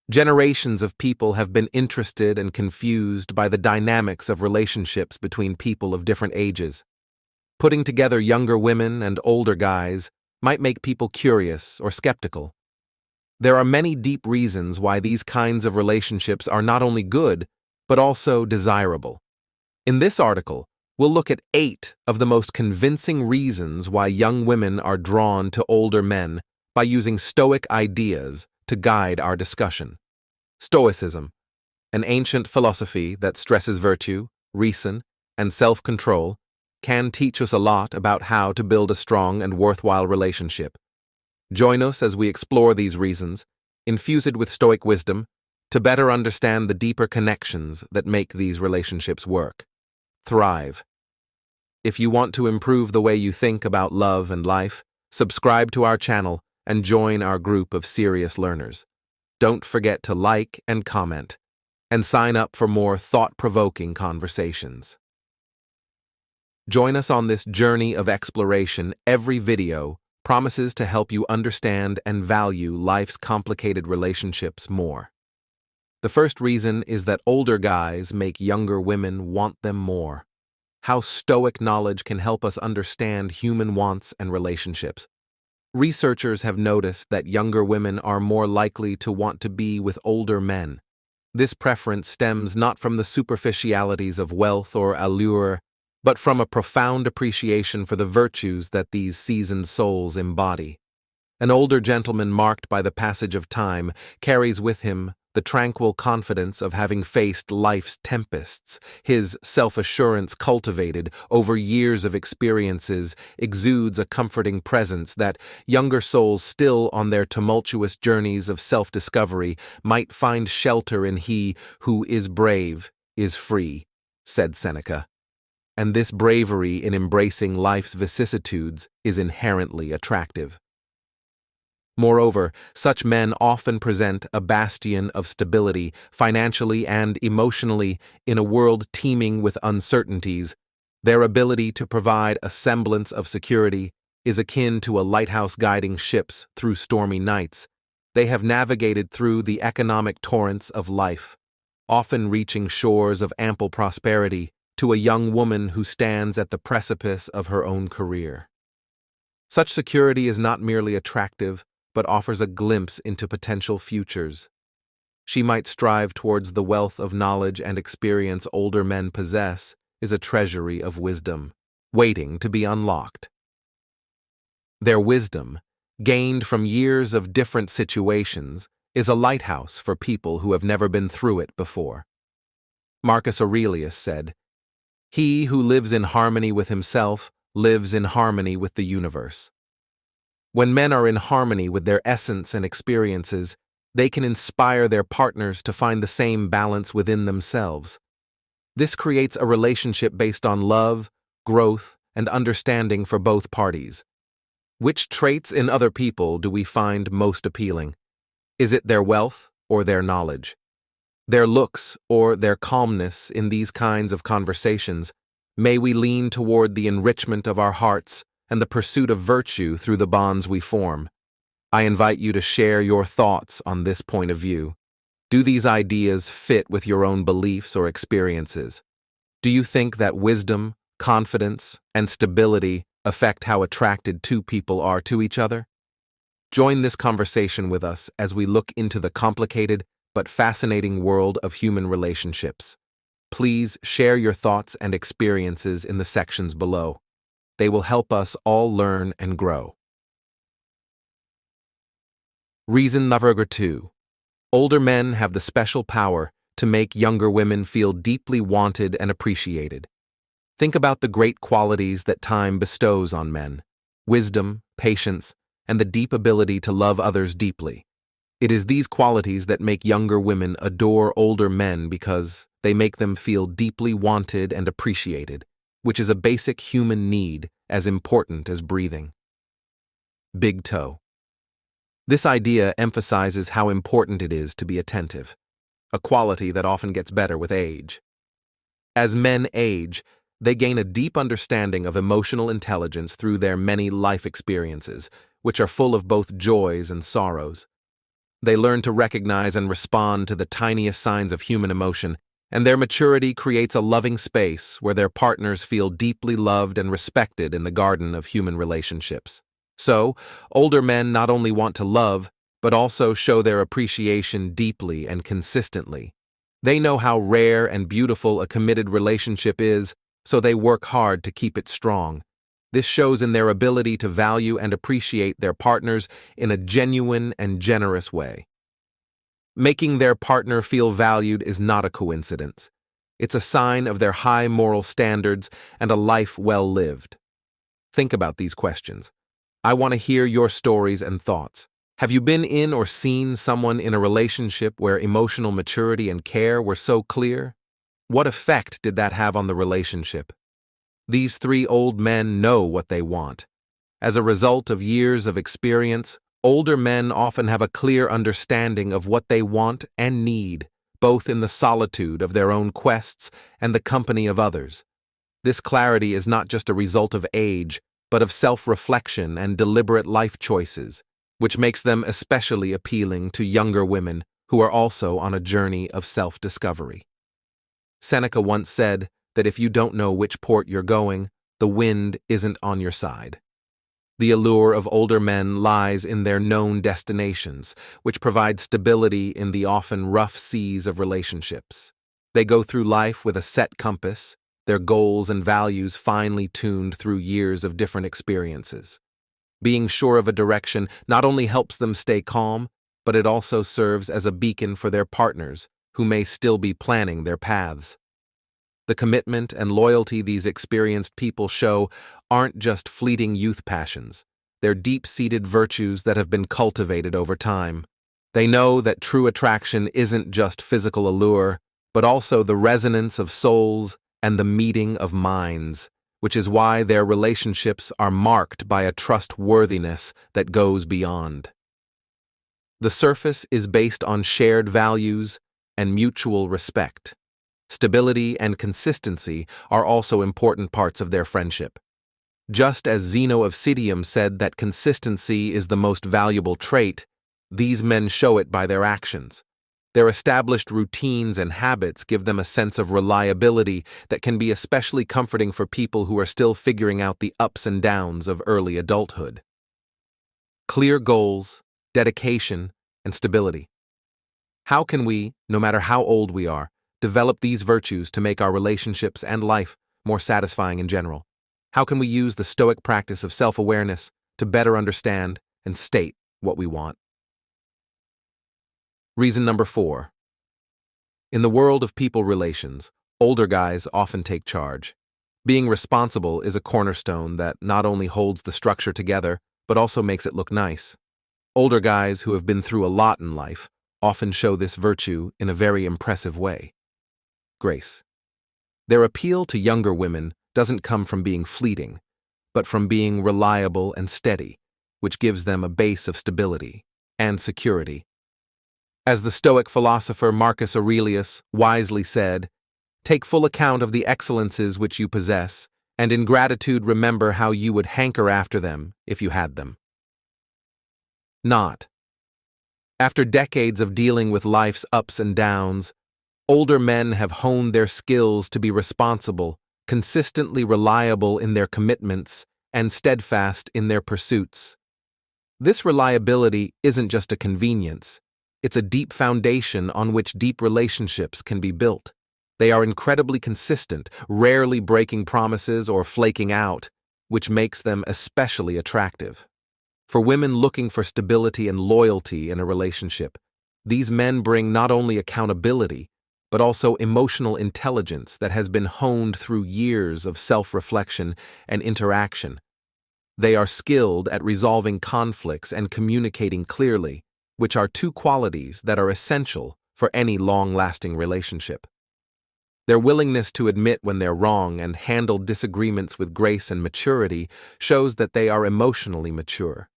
Generations of people have been interested and confused by the dynamics of relationships between people of different ages. Putting together younger women and older guys might make people curious or skeptical. There are many deep reasons why these kinds of relationships are not only good, but also desirable. In this article, we'll look at 8 of the most convincing reasons why young women are drawn to older men by using Stoic ideas to guide our discussion. Stoicism, an ancient philosophy that stresses virtue, reason, and self-control, can teach us a lot about how to build a strong and worthwhile relationship. Join us as we explore these reasons, infused with Stoic wisdom, to better understand the deeper connections that make these relationships work. Thrive. If you want to improve the way you think about love and life, subscribe to our channel and join our group of serious learners. Don't forget to like and comment, and sign up for more thought-provoking conversations. Join us on this journey of exploration. Every video promises to help you understand and value life's complicated relationships more. The first reason is that older guys make younger women want them more. How Stoic knowledge can help us understand human wants and relationships. Researchers have noticed that younger women are more likely to want to be with older men. This preference stems not from the superficialities of wealth or allure, but from a profound appreciation for the virtues that these seasoned souls embody. An older gentleman marked by the passage of time carries with him the tranquil confidence of having faced life's tempests. His self-assurance, cultivated over years of experiences, exudes a comforting presence that younger souls still on their tumultuous journeys of self-discovery might find shelter in. He who is brave is free, said Seneca. And this bravery in embracing life's vicissitudes is inherently attractive. Moreover, such men often present a bastion of stability, financially and emotionally, in a world teeming with uncertainties. Their ability to provide a semblance of security is akin to a lighthouse guiding ships through stormy nights. They have navigated through the economic torrents of life, often reaching shores of ample prosperity, to a young woman who stands at the precipice of her own career. Such security is not merely attractive, but offers a glimpse into potential futures. She might strive towards the wealth of knowledge and experience older men possess is a treasury of wisdom, waiting to be unlocked. Their wisdom, gained from years of different situations, is a lighthouse for people who have never been through it before. Marcus Aurelius said, "He who lives in harmony with himself lives in harmony with the universe." When men are in harmony with their essence and experiences, they can inspire their partners to find the same balance within themselves. This creates a relationship based on love, growth, and understanding for both parties. Which traits in other people do we find most appealing? Is it their wealth or their knowledge? Their looks or their calmness in these kinds of conversations? May we lean toward the enrichment of our hearts and the pursuit of virtue through the bonds we form. I invite you to share your thoughts on this point of view. Do these ideas fit with your own beliefs or experiences? Do you think that wisdom, confidence, and stability affect how attracted two people are to each other? Join this conversation with us as we look into the complicated but fascinating world of human relationships. Please share your thoughts and experiences in the sections below. They will help us all learn and grow. Reason number 2. Older men have the special power to make younger women feel deeply wanted and appreciated. Think about the great qualities that time bestows on men: wisdom, patience, and the deep ability to love others deeply. It is these qualities that make younger women adore older men because they make them feel deeply wanted and appreciated, which is a basic human need as important as breathing. Big toe. This idea emphasizes how important it is to be attentive, a quality that often gets better with age. As men age, they gain a deep understanding of emotional intelligence through their many life experiences, which are full of both joys and sorrows. They learn to recognize and respond to the tiniest signs of human emotion, and their maturity creates a loving space where their partners feel deeply loved and respected in the garden of human relationships. So, older men not only want to love, but also show their appreciation deeply and consistently. They know how rare and beautiful a committed relationship is, so they work hard to keep it strong. This shows in their ability to value and appreciate their partners in a genuine and generous way. Making their partner feel valued is not a coincidence. It's a sign of their high moral standards and a life well lived. Think about these questions. I want to hear your stories and thoughts. Have you been in or seen someone in a relationship where emotional maturity and care were so clear? What effect did that have on the relationship? These three old men know what they want. As a result of years of experience, older men often have a clear understanding of what they want and need, both in the solitude of their own quests and the company of others. This clarity is not just a result of age, but of self-reflection and deliberate life choices, which makes them especially appealing to younger women who are also on a journey of self-discovery. Seneca once said that if you don't know which port you're going, the wind isn't on your side. The allure of older men lies in their known destinations, which provide stability in the often rough seas of relationships. They go through life with a set compass, their goals and values finely tuned through years of different experiences. Being sure of a direction not only helps them stay calm, but it also serves as a beacon for their partners, who may still be planning their paths. The commitment and loyalty these experienced people show aren't just fleeting youth passions. They're deep-seated virtues that have been cultivated over time. They know that true attraction isn't just physical allure, but also the resonance of souls and the meeting of minds, which is why their relationships are marked by a trustworthiness that goes beyond. The surface is based on shared values and mutual respect. Stability and consistency are also important parts of their friendship. Just as Zeno of Citium said that consistency is the most valuable trait, these men show it by their actions. Their established routines and habits give them a sense of reliability that can be especially comforting for people who are still figuring out the ups and downs of early adulthood. Clear goals, dedication, and stability. How can we, no matter how old we are, develop these virtues to make our relationships and life more satisfying in general? How can we use the Stoic practice of self-awareness to better understand and state what we want? Reason number 4. In the world of people relations, older guys often take charge. Being responsible is a cornerstone that not only holds the structure together, but also makes it look nice. Older guys who have been through a lot in life often show this virtue in a very impressive way. Grace. Their appeal to younger women doesn't come from being fleeting, but from being reliable and steady, which gives them a base of stability and security. As the Stoic philosopher Marcus Aurelius wisely said, "Take full account of the excellences which you possess, and in gratitude remember how you would hanker after them if you had them." Not. After decades of dealing with life's ups and downs, older men have honed their skills to be responsible, consistently reliable in their commitments, and steadfast in their pursuits. This reliability isn't just a convenience, it's a deep foundation on which deep relationships can be built. They are incredibly consistent, rarely breaking promises or flaking out, which makes them especially attractive. For women looking for stability and loyalty in a relationship, these men bring not only accountability, but also emotional intelligence that has been honed through years of self-reflection and interaction. They are skilled at resolving conflicts and communicating clearly, which are two qualities that are essential for any long-lasting relationship. Their willingness to admit when they're wrong and handle disagreements with grace and maturity shows that they are emotionally mature.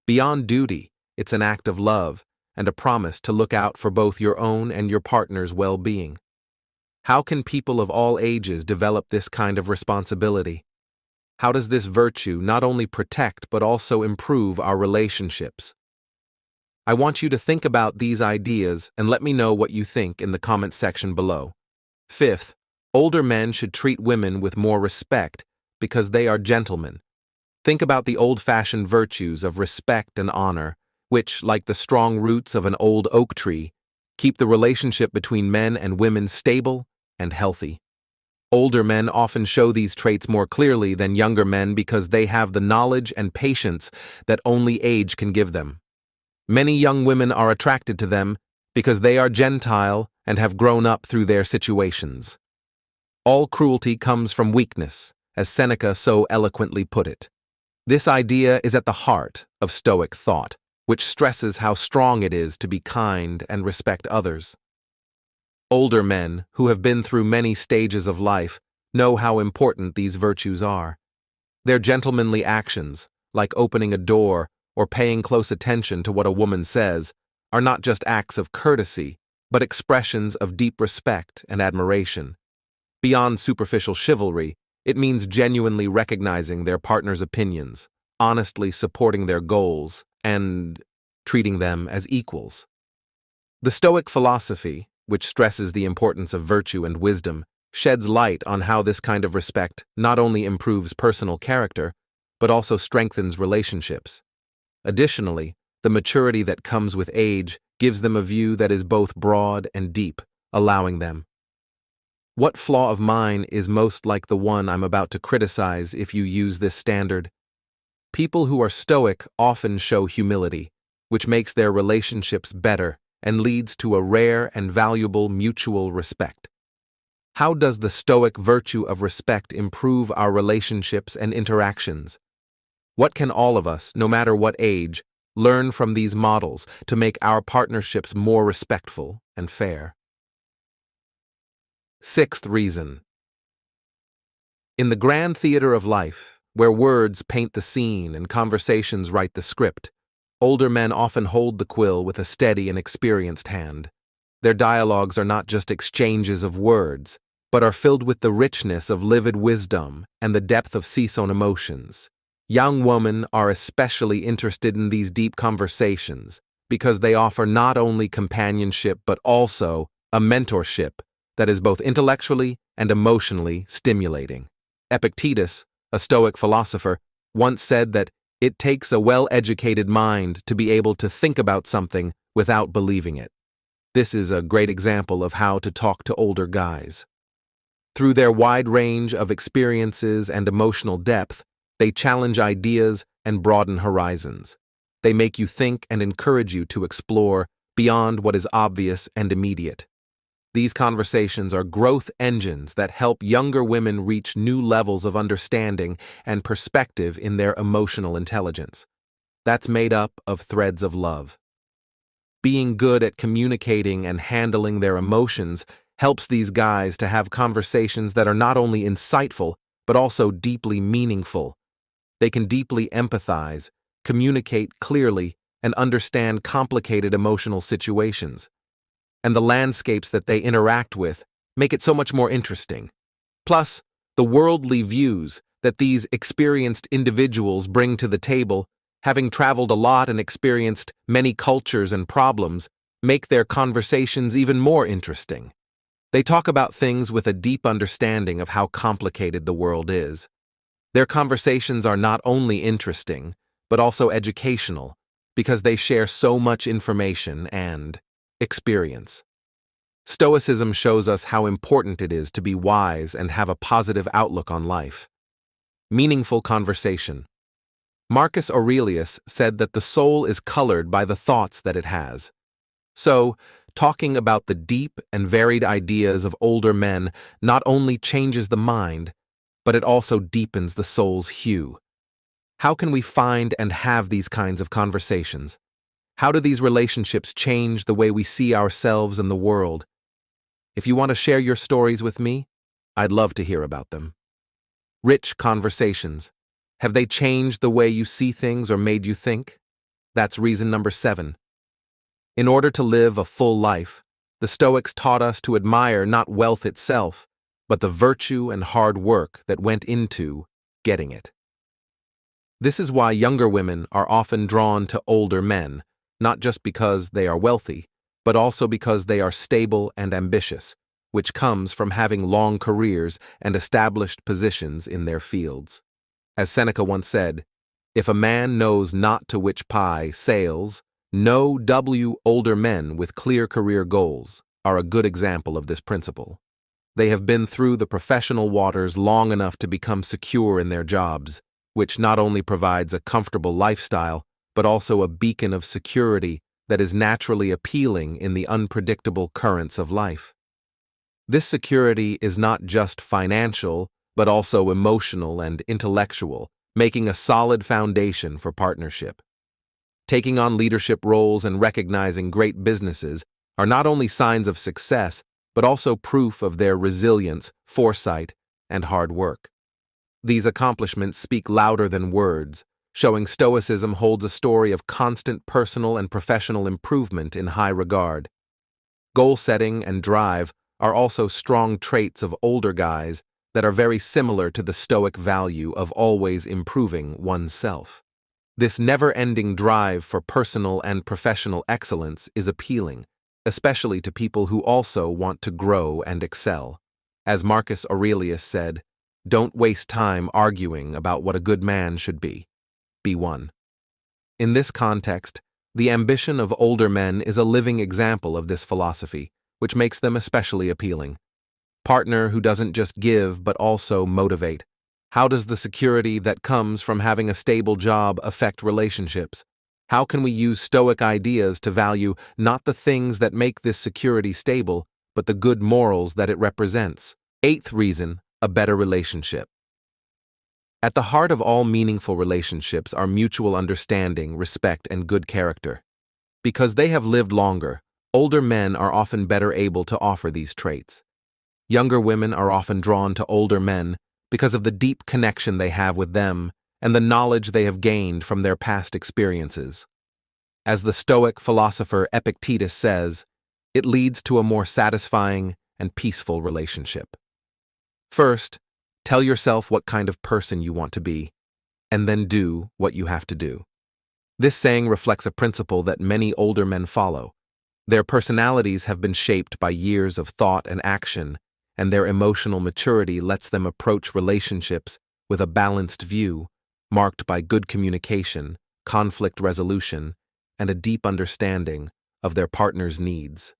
Beyond duty, it's an act of love and a promise to look out for both your own and your partner's well-being. How can people of all ages develop this kind of responsibility? How does this virtue not only protect but also improve our relationships? I want you to think about these ideas and let me know what you think in the comments section below. Fifth, older men should treat women with more respect because they are gentlemen. Think about the old-fashioned virtues of respect and honor, which, like the strong roots of an old oak tree, keep the relationship between men and women stable and healthy. Older men often show these traits more clearly than younger men because they have the knowledge and patience that only age can give them. Many young women are attracted to them because they are gentile and have grown up through their situations. All cruelty comes from weakness, as Seneca so eloquently put it. This idea is at the heart of Stoic thought, which stresses how strong it is to be kind and respect others. Older men, who have been through many stages of life, know how important these virtues are. Their gentlemanly actions, like opening a door or paying close attention to what a woman says, are not just acts of courtesy, but expressions of deep respect and admiration. Beyond superficial chivalry, it means genuinely recognizing their partner's opinions, honestly supporting their goals, and treating them as equals. The Stoic philosophy, which stresses the importance of virtue and wisdom, sheds light on how this kind of respect not only improves personal character, but also strengthens relationships. Additionally, the maturity that comes with age gives them a view that is both broad and deep, allowing them. What flaw of mine is most like the one I'm about to criticize if you use this standard? People who are Stoic often show humility, which makes their relationships better and leads to a rare and valuable mutual respect. How does the Stoic virtue of respect improve our relationships and interactions? What can all of us, no matter what age, learn from these models to make our partnerships more respectful and fair? Sixth reason. In the grand theater of life, where words paint the scene and conversations write the script, older men often hold the quill with a steady and experienced hand. Their dialogues are not just exchanges of words, but are filled with the richness of lived wisdom and the depth of seasoned emotions. Young women are especially interested in these deep conversations because they offer not only companionship but also a mentorship that is both intellectually and emotionally stimulating. Epictetus, a Stoic philosopher, once said that it takes a well-educated mind to be able to think about something without believing it. This is a great example of how to talk to older guys. Through their wide range of experiences and emotional depth, they challenge ideas and broaden horizons. They make you think and encourage you to explore beyond what is obvious and immediate. These conversations are growth engines that help younger women reach new levels of understanding and perspective in their emotional intelligence. That's made up of threads of love. Being good at communicating and handling their emotions helps these guys to have conversations that are not only insightful, but also deeply meaningful. They can deeply empathize, communicate clearly, and understand complicated emotional situations. And the landscapes that they interact with make it so much more interesting. Plus, the worldly views that these experienced individuals bring to the table, having traveled a lot and experienced many cultures and problems, make their conversations even more interesting. They talk about things with a deep understanding of how complicated the world is. Their conversations are not only interesting, but also educational, because they share so much information and experience. Stoicism shows us how important it is to be wise and have a positive outlook on life. Meaningful conversation. Marcus Aurelius said that the soul is colored by the thoughts that it has. So, talking about the deep and varied ideas of older men not only changes the mind, but it also deepens the soul's hue. How can we find and have these kinds of conversations? How do these relationships change the way we see ourselves and the world? If you want to share your stories with me, I'd love to hear about them. Rich conversations. Have they changed the way you see things or made you think? That's reason number 7. In order to live a full life, the Stoics taught us to admire not wealth itself, but the virtue and hard work that went into getting it. This is why younger women are often drawn to older men, not just because they are wealthy, but also because they are stable and ambitious, which comes from having long careers and established positions in their fields. As Seneca once said, "If a man knows not to which pie sails, older men with clear career goals are a good example of this principle. They have been through the professional waters long enough to become secure in their jobs, which not only provides a comfortable lifestyle, but also a beacon of security that is naturally appealing in the unpredictable currents of life. This security is not just financial, but also emotional and intellectual, making a solid foundation for partnership. Taking on leadership roles and recognizing great businesses are not only signs of success, but also proof of their resilience, foresight, and hard work. These accomplishments speak louder than words, showing Stoicism holds a story of constant personal and professional improvement in high regard. Goal setting and drive are also strong traits of older guys that are very similar to the Stoic value of always improving oneself. This never-ending drive for personal and professional excellence is appealing, especially to people who also want to grow and excel. As Marcus Aurelius said, "Don't waste time arguing about what a good man should be. Be one." In this context, the ambition of older men is a living example of this philosophy, which makes them especially appealing. Partner who doesn't just give but also motivate. How does the security that comes from having a stable job affect relationships? How can we use Stoic ideas to value not the things that make this security stable, but the good morals that it represents? Eighth reason, a better relationship. At the heart of all meaningful relationships are mutual understanding, respect, and good character. Because they have lived longer, older men are often better able to offer these traits. Younger women are often drawn to older men because of the deep connection they have with them and the knowledge they have gained from their past experiences. As the Stoic philosopher Epictetus says, it leads to a more satisfying and peaceful relationship. First, tell yourself what kind of person you want to be, and then do what you have to do. This saying reflects a principle that many older men follow. Their personalities have been shaped by years of thought and action, and their emotional maturity lets them approach relationships with a balanced view, marked by good communication, conflict resolution, and a deep understanding of their partner's needs.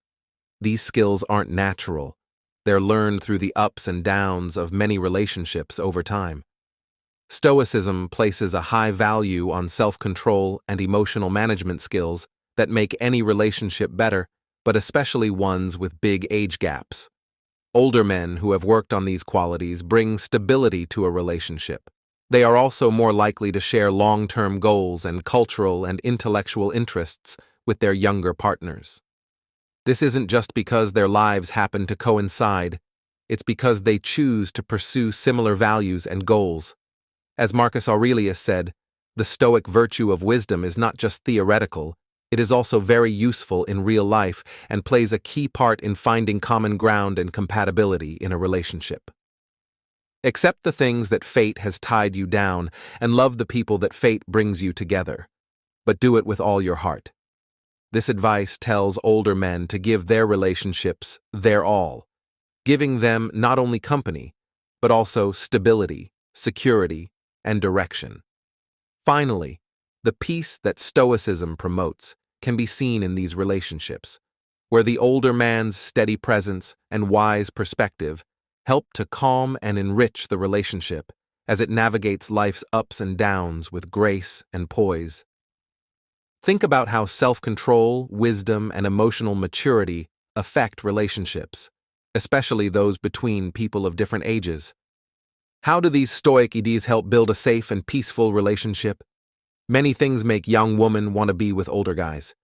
These skills aren't natural. They're learned through the ups and downs of many relationships over time. Stoicism places a high value on self-control and emotional management skills that make any relationship better, but especially ones with big age gaps. Older men who have worked on these qualities bring stability to a relationship. They are also more likely to share long-term goals and cultural and intellectual interests with their younger partners. This isn't just because their lives happen to coincide, it's because they choose to pursue similar values and goals. As Marcus Aurelius said, the Stoic virtue of wisdom is not just theoretical, it is also very useful in real life and plays a key part in finding common ground and compatibility in a relationship. Accept the things that fate has tied you down and love the people that fate brings you together, but do it with all your heart. This advice tells older men to give their relationships their all, giving them not only company, but also stability, security, and direction. Finally, the peace that Stoicism promotes can be seen in these relationships, where the older man's steady presence and wise perspective help to calm and enrich the relationship as it navigates life's ups and downs with grace and poise. Think about how self-control, wisdom, and emotional maturity affect relationships, especially those between people of different ages. How do these Stoic ideas help build a safe and peaceful relationship? Many things make young women want to be with older guys,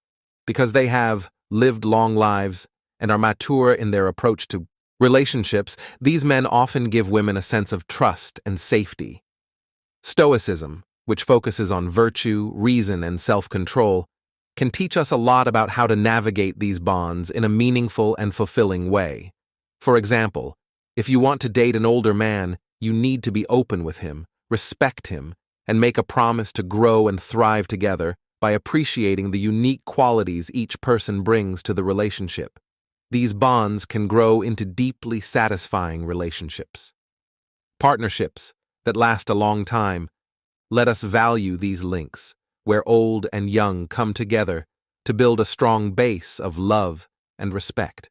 because they have lived long lives and are mature in their approach to relationships. These men often give women a sense of trust and safety. Stoicism, which focuses on virtue, reason, and self-control, can teach us a lot about how to navigate these bonds in a meaningful and fulfilling way. For example, if you want to date an older man, you need to be open with him, respect him, and make a promise to grow and thrive together, by appreciating the unique qualities each person brings to the relationship. These bonds can grow into deeply satisfying relationships. Partnerships that last a long time. Let us value these links, where old and young come together to build a strong base of love and respect.